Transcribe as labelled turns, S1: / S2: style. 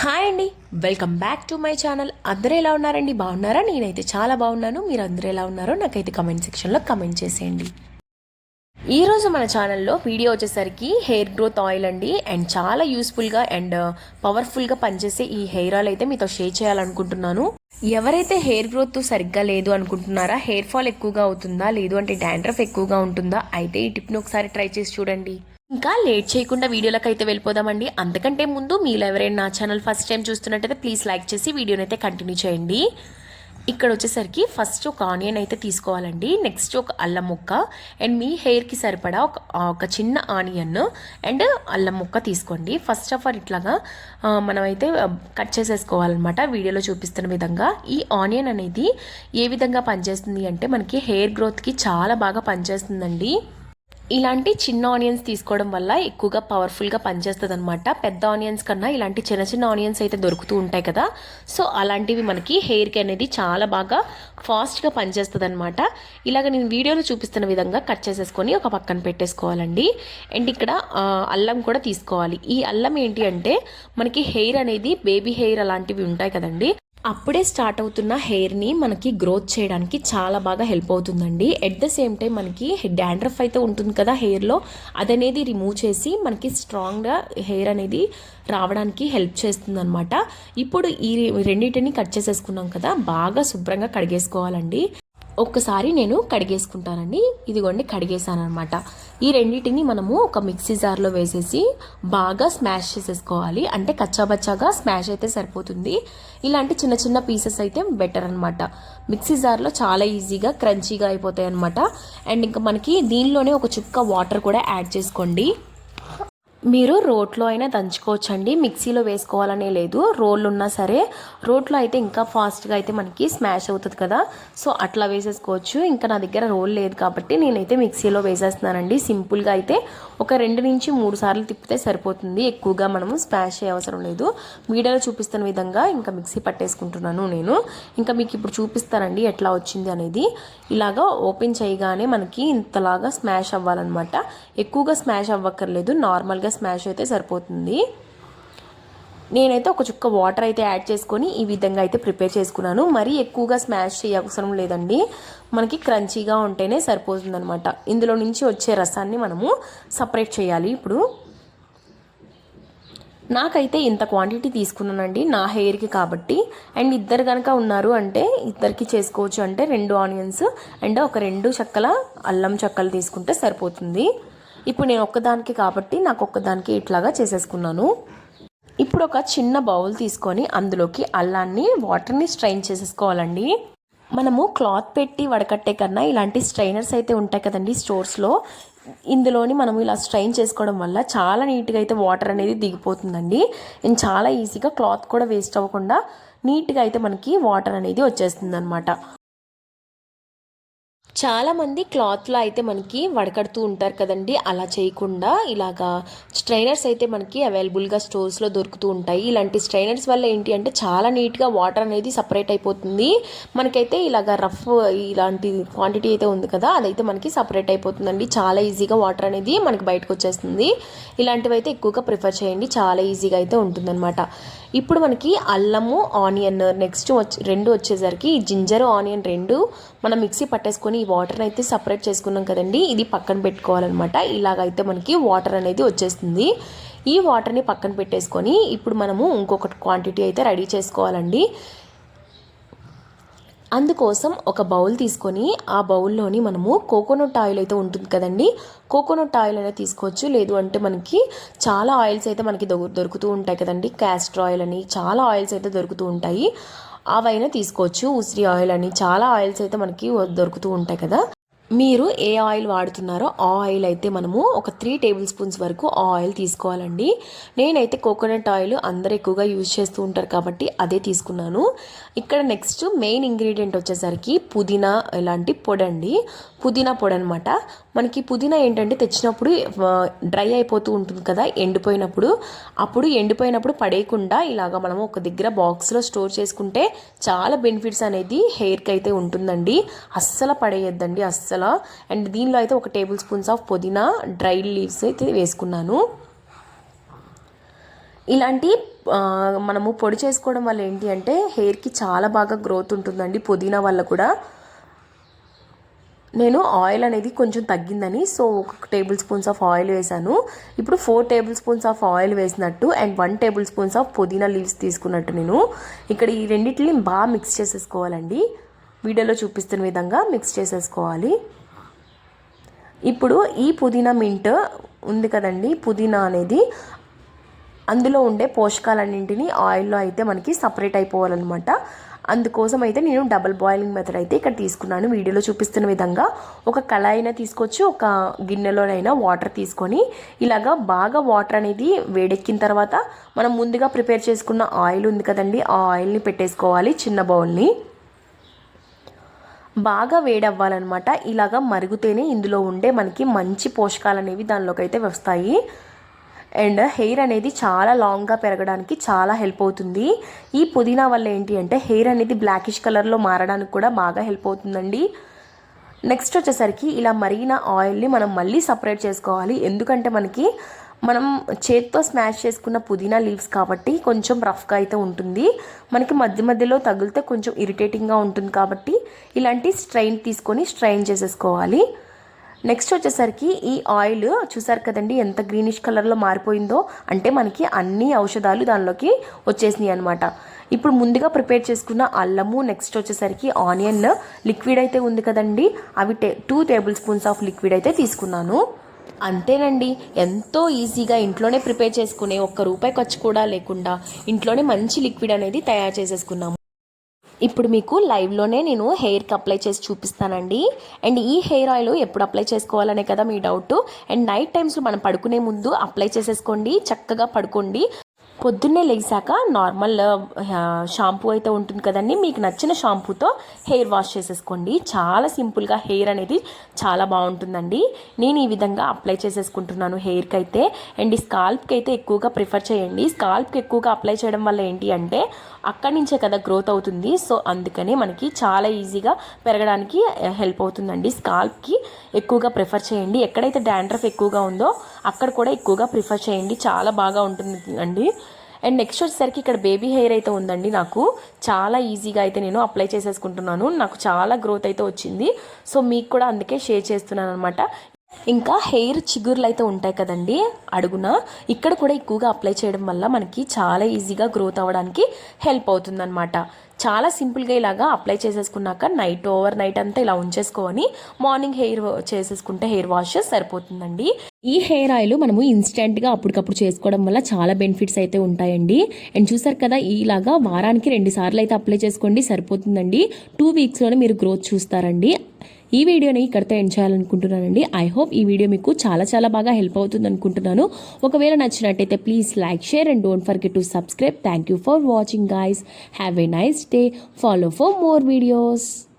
S1: Hi అండి, welcome back to my channel. అందరూ ఎలా ఉన్నారండి? బాగున్నారా? నేనైతే చాలా బాగున్నాను. మీరు అందరూ ఎలా ఉన్నారో నాకైతే కమెంట్ సెక్షన్లో కమెంట్ చేసేయండి. ఈరోజు మన ఛానల్లో వీడియో వచ్చేసరికి హెయిర్ గ్రోత్ ఆయిల్ అండి. అండ్ చాలా యూస్ఫుల్గా అండ్ పవర్ఫుల్గా పనిచేసే ఈ హెయిర్ ఆయిల్ అయితే మీతో షేర్ చేయాలనుకుంటున్నాను. ఎవరైతే హెయిర్ గ్రోత్ సరిగ్గా లేదు అనుకుంటున్నారా, హెయిర్ ఫాల్ ఎక్కువగా అవుతుందా, లేదు అంటే డాండ్రఫ్ ఎక్కువగా ఉంటుందా, అయితే ఈ టిప్ని ఒకసారి ట్రై చేసి చూడండి. ఇంకా లేట్ చేయకుండా వీడియోలకు అయితే వెళ్ళిపోదామండి. అంతకంటే ముందు మీరు ఎవరైనా నా ఛానల్ ఫస్ట్ టైం చూస్తున్నట్టయితే ప్లీజ్ లైక్ చేసి వీడియోని అయితే కంటిన్యూ చేయండి. ఇక్కడ వచ్చేసరికి ఫస్ట్ ఒక ఆనియన్ అయితే తీసుకోవాలండి. నెక్స్ట్ ఒక అల్లం ముక్క అండ్ మీ హెయిర్కి సరిపడా ఒక చిన్న ఆనియన్ అండ్ అల్లం ముక్క తీసుకోండి. ఫస్ట్ ఆఫ్ ఆల్ ఇట్లాగా మనమైతే కట్ చేసేసుకోవాలన్నమాట. వీడియోలో చూపిస్తున్న విధంగా ఈ ఆనియన్ అనేది ఏ విధంగా పనిచేస్తుంది అంటే మనకి హెయిర్ గ్రోత్కి చాలా బాగా పనిచేస్తుందండి. ఇలాంటి చిన్న ఆనియన్స్ తీసుకోవడం వల్ల ఎక్కువగా పవర్ఫుల్గా పనిచేస్తుంది అనమాట. పెద్ద ఆనియన్స్ కన్నా ఇలాంటి చిన్న చిన్న ఆనియన్స్ అయితే దొరుకుతూ ఉంటాయి కదా, సో అలాంటివి మనకి హెయిర్కి అనేది చాలా బాగా ఫాస్ట్గా పనిచేస్తుంది అనమాట. ఇలాగ నేను వీడియోలో చూపిస్తున్న విధంగా కట్ చేసేసుకొని ఒక పక్కన పెట్టేసుకోవాలండి. అండ్ ఇక్కడ అల్లం కూడా తీసుకోవాలి. ఈ అల్లం ఏంటి అంటే మనకి హెయిర్ అనేది బేబీ హెయిర్ అలాంటివి ఉంటాయి కదండి, అప్పుడే స్టార్ట్ అవుతున్న హెయిర్ని మనకి గ్రోత్ చేయడానికి చాలా బాగా హెల్ప్ అవుతుందండి. ఎట్ ద సేమ్ టైం మనకి డాండ్రఫ్ అయితే ఉంటుంది కదా హెయిర్లో, అదనేది రిమూవ్ చేసి మనకి స్ట్రాంగ్గా హెయిర్ అనేది రావడానికి హెల్ప్ చేస్తుంది అనమాట. ఇప్పుడు ఈ రెండింటిని కట్ చేసేసుకున్నాం కదా, బాగా శుభ్రంగా కడిగేసుకోవాలండి. ఒక్కసారి నేను కడిగేసుకుంటానండి. ఇదిగోండి కడిగేసాను అనమాట. ఈ రెండింటిని మనము ఒక మిక్సీ జార్లో వేసేసి బాగా స్మాష్ చేసేసుకోవాలి. అంటే కచ్చాబచ్చాగా స్మాష్ అయితే సరిపోతుంది. ఇలాంటి చిన్న చిన్న పీసెస్ అయితే బెటర్ అనమాట. మిక్సీ జార్లో చాలా ఈజీగా క్రంచీగా అయిపోతాయి అనమాట. అండ్ ఇంకా మనకి దీనిలోనే ఒక చుక్క వాటర్ కూడా యాడ్ చేసుకోండి. మీరు రోట్లో అయినా దంచుకోవచ్చండి, మిక్సీలో వేసుకోవాలనే లేదు. రోళ్ళు ఉన్నా సరే, రోట్లో అయితే ఇంకా ఫాస్ట్గా అయితే మనకి స్మాష్ అవుతుంది కదా, సో అట్లా వేసేసుకోవచ్చు. ఇంకా నా దగ్గర రోల్ లేదు కాబట్టి నేనైతే మిక్సీలో వేసేస్తున్నానండి. సింపుల్గా అయితే ఒక 2 నుంచి 3 సార్లు తిప్పితే సరిపోతుంది. ఎక్కువగా మనము స్మాష్ చేయ అవసరం లేదు. వీడియోలో చూపిస్తున్న విధంగా ఇంకా మిక్సీ పట్టేసుకుంటున్నాను నేను. ఇంకా మీకు ఇప్పుడు చూపిస్తానండి ఎట్లా వచ్చింది అనేది. ఇలాగా ఓపెన్ చేయగానే మనకి ఇంతలాగా స్మాష్ అవ్వాలన్నమాట. ఎక్కువగా స్మాష్ అవ్వక్కర్లేదు, నార్మల్గా స్మాష్ అయితే సరిపోతుంది. నేనైతే ఒక చుక్క వాటర్ అయితే యాడ్ చేసుకొని ఈ విధంగా అయితే ప్రిపేర్ చేసుకున్నాను. మరీ ఎక్కువగా స్మాష్ చేయవసరం లేదండి, మనకి క్రంచీగా ఉంటేనే సరిపోతుంది అనమాట. ఇందులో నుంచి వచ్చే రసాన్ని మనము సపరేట్ చేయాలి. ఇప్పుడు నాకైతే ఇంత క్వాంటిటీ తీసుకున్నానండి నా హెయిర్కి కాబట్టి. అండ్ ఇద్దరు కనుక ఉన్నారు అంటే ఇద్దరికి చేసుకోవచ్చు. అంటే 2 ఆనియన్స్ అండ్ ఒక 2 చెక్కల అల్లం చెక్కలు తీసుకుంటే సరిపోతుంది. ఇప్పుడు నేను ఒక్కదానికి కాబట్టి నాకు ఒక్కదానికి ఇట్లాగా చేసేసుకున్నాను. ఇప్పుడు ఒక చిన్న బౌల్ తీసుకొని అందులోకి అల్లాన్ని వాటర్ని స్ట్రైన్ చేసేసుకోవాలండి. మనము క్లాత్ పెట్టి వడకట్టే కన్నా ఇలాంటి స్ట్రైనర్స్ అయితే ఉంటాయి కదండి స్టోర్స్లో, ఇందులోని మనం ఇలా స్ట్రైన్ చేసుకోవడం వల్ల చాలా నీట్గా అయితే వాటర్ అనేది దిగిపోతుందండి. అండ్ చాలా ఈజీగా క్లాత్ కూడా వేస్ట్ అవ్వకుండా నీట్గా అయితే మనకి వాటర్ అనేది వచ్చేస్తుంది అనమాట. చాలామంది క్లాత్లో అయితే మనకి వడకడుతూ ఉంటారు కదండి, అలా చేయకుండా ఇలాగా స్ట్రైనర్స్ అయితే మనకి అవైలబుల్గా స్టోర్స్లో దొరుకుతూ ఉంటాయి. ఇలాంటి స్ట్రైనర్స్ వల్ల ఏంటి అంటే చాలా నీట్గా వాటర్ అనేది సపరేట్ అయిపోతుంది. మనకైతే ఇలాగ రఫ్ ఇలాంటి క్వాంటిటీ అయితే ఉంది కదా, అదైతే మనకి సపరేట్ అయిపోతుందండి. చాలా ఈజీగా వాటర్ అనేది మనకి బయటకు వచ్చేస్తుంది. ఇలాంటివి అయితే ఎక్కువగా ప్రిఫర్ చేయండి, చాలా ఈజీగా అయితే ఉంటుందన్నమాట. ఇప్పుడు మనకి అల్లము ఆనియన్ నెక్స్ట్ 2 వచ్చేసరికి జింజర్ ఆనియన్ 2 మనం మిక్సీ పట్టేసుకొని ఈ వాటర్ని అయితే సపరేట్ చేసుకున్నాం కదండి, ఇది పక్కన పెట్టుకోవాలన్నమాట. ఇలాగైతే మనకి వాటర్ అనేది వచ్చేస్తుంది. ఈ వాటర్ని పక్కన పెట్టేసుకొని ఇప్పుడు మనము ఇంకొక క్వాంటిటీ అయితే రెడీ చేసుకోవాలండి. అందుకోసం ఒక బౌల్ తీసుకొని ఆ బౌల్లోని మనము కోకోనట్ ఆయిల్ అయితే ఉంటుంది కదండి, కోకోనట్ ఆయిల్ అయినా తీసుకోవచ్చు. లేదు అంటే మనకి చాలా ఆయిల్స్ అయితే మనకి దొరుకుతూ ఉంటాయి కదండి, క్యాస్టర్ ఆయిల్ అని చాలా ఆయిల్స్ అయితే దొరుకుతూ ఉంటాయి, అవైనా తీసుకోవచ్చు. ఉసిరి ఆయిల్ అని చాలా ఆయిల్స్ అయితే మనకి దొరుకుతూ ఉంటాయి కదా. మీరు ఏ ఆయిల్ వాడుతున్నారో ఆ ఆయిల్ అయితే మనము ఒక 3 టేబుల్ స్పూన్స్ వరకు ఆ ఆయిల్ తీసుకోవాలండి. నేనైతే కోకోనట్ ఆయిల్ అందరూ ఎక్కువగా యూజ్ చేస్తూ ఉంటారు కాబట్టి అదే తీసుకున్నాను. ఇక్కడ నెక్స్ట్ మెయిన్ ఇంగ్రీడియంట్ వచ్చేసరికి పుదీనా ఇలాంటి పొడి అండి, పుదీనా పొడి అనమాట. మనకి పుదీనా ఏంటంటే తెచ్చినప్పుడు డ్రై అయిపోతూ ఉంటుంది కదా అప్పుడు ఎండిపోయినప్పుడు పడేయకుండా ఇలాగ మనం ఒక దగ్గర బాక్స్లో స్టోర్ చేసుకుంటే చాలా బెనిఫిట్స్ అనేది హెయిర్కి అయితే ఉంటుందండి. అస్సలు పడేయద్దండి అస్సలు. అండ్ దీనిలో అయితే ఒక టేబుల్ స్పూన్స్ ఆఫ్ పుదీనా డ్రై లీవ్స్ అయితే వేసుకున్నాను. ఇలాంటి మనము పొడి చేసుకోవడం వల్ల ఏంటి అంటే హెయిర్కి చాలా బాగా గ్రోత్ ఉంటుందండి. పుదీనా వల్ల కూడా. నేను ఆయిల్ అనేది కొంచెం తగ్గిందని so 1 table spoons of oil వేసాను. ఇప్పుడు 4 టేబుల్ స్పూన్స్ ఆఫ్ ఆయిల్ వేసినట్టు అండ్ 1 టేబుల్ స్పూన్స్ ఆఫ్ పుదీనా లీవ్స్ తీసుకున్నట్టు నేను ఇక్కడ ఈ రెండింటిని బాగా మిక్స్ చేసేసుకోవాలండి. వీడియోలో చూపిస్తున్న విధంగా మిక్స్ చేసేసుకోవాలి. ఇప్పుడు ఈ పుదీనా మింట్ ఉంది కదండి, పుదీనా అనేది అందులో ఉండే పోషకాలన్నింటినీ ఆయిల్లో అయితే మనకి సపరేట్ అయిపోవాలన్నమాట. అందుకోసం అయితే నేను డబుల్ బాయిలింగ్ మెథడ్ అయితే ఇక్కడ తీసుకున్నాను. వీడియోలో చూపిస్తున్న విధంగా ఒక కళాయినా తీసుకోవచ్చు, ఒక గిన్నెలోనైనా వాటర్ తీసుకొని ఇలాగా బాగా వాటర్ అనేది వేడెక్కిన తర్వాత మనం ముందుగా ప్రిపేర్ చేసుకున్న ఆయిల్ ఉంది కదండి, ఆ ఆయిల్ని పెట్టేసుకోవాలి చిన్న బౌల్ని. బాగా వేడవ్వాలన్నమాట. ఇలాగా మరుగుతేనే ఇందులో ఉండే మనకి మంచి పోషకాలు అనేవి దానిలోకి అయితే వస్తాయి. అండ్ హెయిర్ అనేది చాలా లాంగ్గా పెరగడానికి చాలా హెల్ప్ అవుతుంది. ఈ పుదీనా వల్ల ఏంటి అంటే హెయిర్ అనేది బ్లాకిష్ కలర్లో మారడానికి కూడా బాగా హెల్ప్ అవుతుందండి. నెక్స్ట్ వచ్చేసరికి ఇలా మరిగిన ఆయిల్ని మనం మళ్ళీ సపరేట్ చేసుకోవాలి. ఎందుకంటే మనం చేత్తో స్మాష్ చేసుకున్న పుదీనా లీవ్స్ కాబట్టి కొంచెం రఫ్గా అయితే ఉంటుంది. మనకి మధ్య మధ్యలో తగిలితే కొంచెం ఇరిటేటింగ్గా ఉంటుంది కాబట్టి ఇలాంటి స్ట్రైన్ తీసుకొని స్ట్రైన్ చేసేసుకోవాలి. నెక్స్ట్ వచ్చేసరికి ఈ ఆయిల్ చూసారు కదండి ఎంత గ్రీనిష్ కలర్లో మారిపోయిందో, అంటే మనకి అన్ని ఔషధాలు దానిలోకి వచ్చేసినాయి అనమాట. ఇప్పుడు ముందుగా ప్రిపేర్ చేసుకున్న అల్లము, నెక్స్ట్ వచ్చేసరికి ఆనియన్ లిక్విడ్ అయితే ఉంది కదండి, అవి 2 టేబుల్ స్పూన్స్ ఆఫ్ లిక్విడ్ అయితే తీసుకున్నాను. అంతేనండి, ఎంతో ఈజీగా ఇంట్లోనే ప్రిపేర్ చేసుకునే ₹1 ఖర్చు కూడా లేకుండా ఇంట్లోనే మంచి లిక్విడ్ అనేది తయారు చేసేసుకున్నాము. ఇప్పుడు మీకు లైవ్లోనే నేను హెయిర్కి అప్లై చేసి చూపిస్తానండి. అండ్ ఈ హెయిర్ ఆయిల్ ఎప్పుడు అప్లై చేసుకోవాలనే కదా మీ డౌట్. అండ్ నైట్ టైమ్స్లో మనం పడుకునే ముందు అప్లై చేసేసుకోండి, చక్కగా పడుకోండి. పొద్దున్నే లేచాక నార్మల్ షాంపూ అయితే ఉంటుంది కదండి, మీకు నచ్చిన షాంపూతో హెయిర్ వాష్ చేసేసుకోండి. చాలా సింపుల్గా హెయిర్ అనేది చాలా బాగుంటుందండి. నేను ఈ విధంగా అప్లై చేసేసుకుంటున్నాను హెయిర్కి అయితే. అండ్ ఈ స్కాల్ప్కి అయితే ఎక్కువగా ప్రిఫర్ చేయండి. స్కాల్ప్కి ఎక్కువగా అప్లై చేయడం వల్ల ఏంటి అంటే అక్కడి నుంచే కదా గ్రోత్ అవుతుంది. సో అందుకనే మనకి చాలా ఈజీగా పెరగడానికి హెల్ప్ అవుతుందండి. స్కాల్ప్కి ఎక్కువగా ప్రిఫర్ చేయండి. ఎక్కడైతే డాండ్రఫ్ ఎక్కువగా ఉందో అక్కడ కూడా ఎక్కువగా ప్రిఫర్ చేయండి, చాలా బాగా ఉంటుంది అండి. అండ్ నెక్స్ట్ వచ్చేసరికి ఇక్కడ బేబీ హెయిర్ అయితే ఉందండి. నాకు చాలా ఈజీగా అయితే నేను అప్లై చేసేసుకుంటున్నాను. నాకు చాలా గ్రోత్ అయితే వచ్చింది. సో మీకు కూడా అందుకే షేర్ చేస్తున్నాను అనమాట. ఇంకా హెయిర్ చిగుర్లు అయితే ఉంటాయి కదండి అడుగున, ఇక్కడ కూడా ఎక్కువగా అప్లై చేయడం వల్ల మనకి చాలా ఈజీగా గ్రోత్ అవ్వడానికి హెల్ప్ అవుతుందన్నమాట. చాలా సింపుల్గా ఇలాగా అప్లై చేసేసుకున్నాక ఓవర్ నైట్ అంతా ఇలా ఉంచేసుకొని మార్నింగ్ హెయిర్ చేసేసుకుంటే హెయిర్ వాష్ సరిపోతుందండి. ఈ హెయిర్ ఆయిల్ మనము ఇన్స్టెంట్గా అప్పటికప్పుడు చేసుకోవడం వల్ల చాలా బెనిఫిట్స్ అయితే ఉంటాయండి. అండ్ చూసారు కదా, ఇలాగా వారానికి 2 సార్లు అయితే అప్లై చేసుకోండి, సరిపోతుందండి. 2 వీక్స్లోనే మీరు గ్రోత్ చూస్తారండి. ఈ వీడియోని ఇక్కడితో ఎండ్ చేయాలనుకుంటున్నానండి. ఐ హోప్ ఈ వీడియో మీకు చాలా చాలా బాగా హెల్ప్ అవుతుంది అనుకుంటున్నాను. ఒకవేళ నచ్చినట్టయితే please like, share and don't forget to subscribe. Thank you for watching guys. Have a nice day. Follow for more videos.